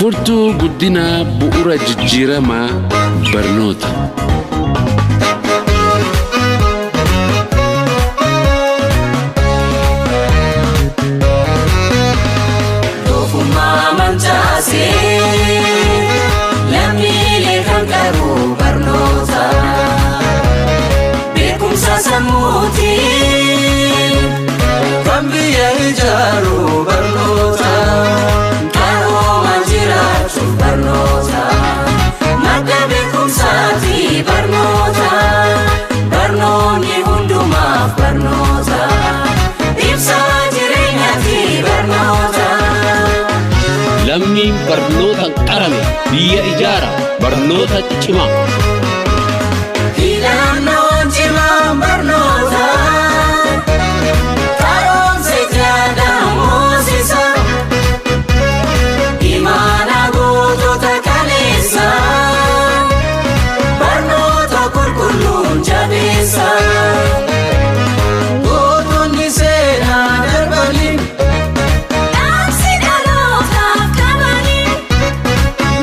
Furtuu guddinaa bu'uura jijjiiramaa barnoota. Doofummaa mancaasee lammiilee kan qabu barnoota. Beekumsa sammuutiin kan biyya ijaaru barnoota. Barnoota, madda beekumsaati barnoota, barnoonni hundumaaf barnoota, ibsaa jireenyaati barnoota. Lammiin barnoota qarame biyya ijaara barnoota cimaa. Hidhannoon cimaan barnoota, karoomsa jaadaan moosisa. Barnoota qulqulluun jabeessa. Gootonni seenaa darbanii dhaamsi dhalootaaf qabanii.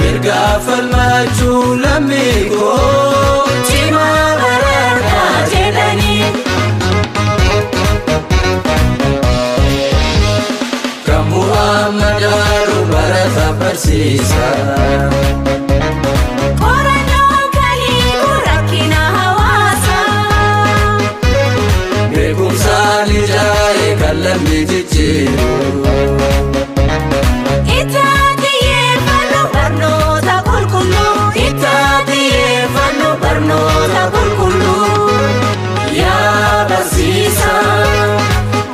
Mirga falmachuu lammii koo cimaa baraadhaa jedhanii. Kan Muhammad Aaru barata barsiisa. Lammi jijjiiru. Ittaatiyeeffannu barnoota qulqulluu. Ittaatiyeeffannu barnoota qulqulluu. Yaa barsiisa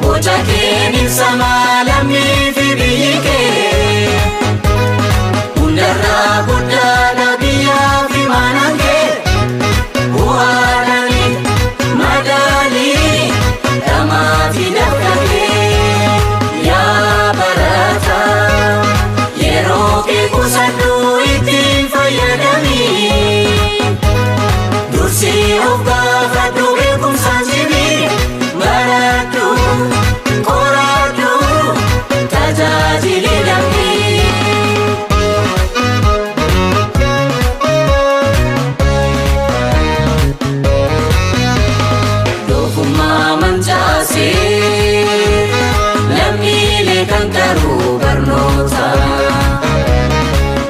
boca keeniif samaa lammii fi biyyi kee. Hundarraa guddaadha biyyaa fi maanaan kee. Bu'aadhaanii madaalii dhamaatii dafqa. Kusaduu ittiin fayyadamii dursii of gaafadhu beekumsaan simii baradhu qoradhu tajaajili lammii. Doofummaa mancaasee lammiilee kan qabu barnoota.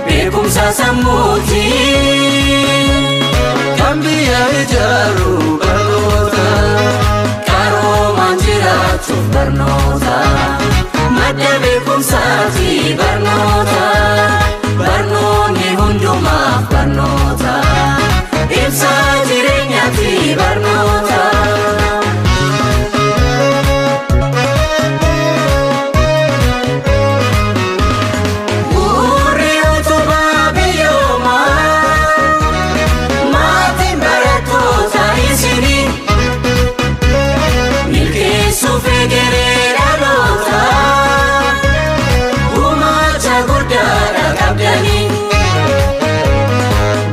Beekumsa sammuutiin kan biyya ijaaru barnoota. Qaroomaan jiraachuuf barnoota. Madda beekumsaati barnoota. Barnoonni hundumaaf barnoota. Ibsaa jireenyaati barnoota.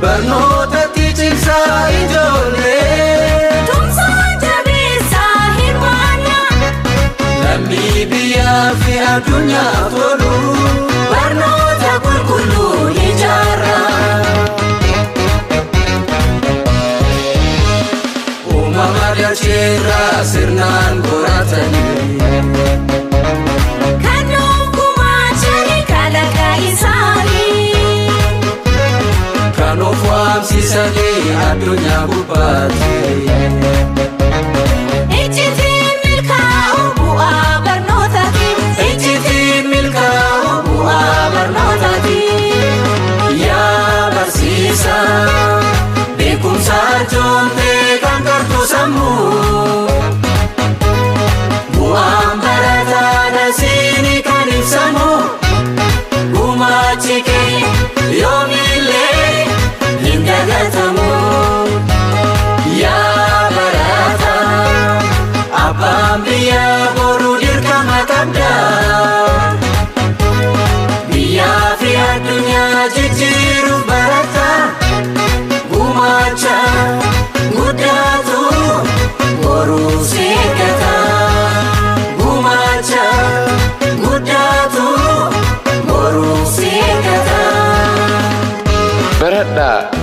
Barnoota tiichimsaa ijoollee. Tumsaa jabeessaa hirmaanna. Lammii biyyaa fi addunyaa tolu. Barnoota qulqulluu ijaarra. Uumama dacheerraa sirnaan qoratanii. Kan gumaachanii kalaqa isaanii. Kan of waamsisanii addunyaa gubbaatti. Iccitiin milkaa'u bu'aa barnootaati. Iccitiin milkaa'u bu'aa barnootaati. Yaa barsiisa beekumsa arjoomtee kan qartu sammuu. Bu'aan barataadha siinii kan ibsamu. Gumaachi kee yoomillee hin dagatamu. Yaa bara jiraadhaa.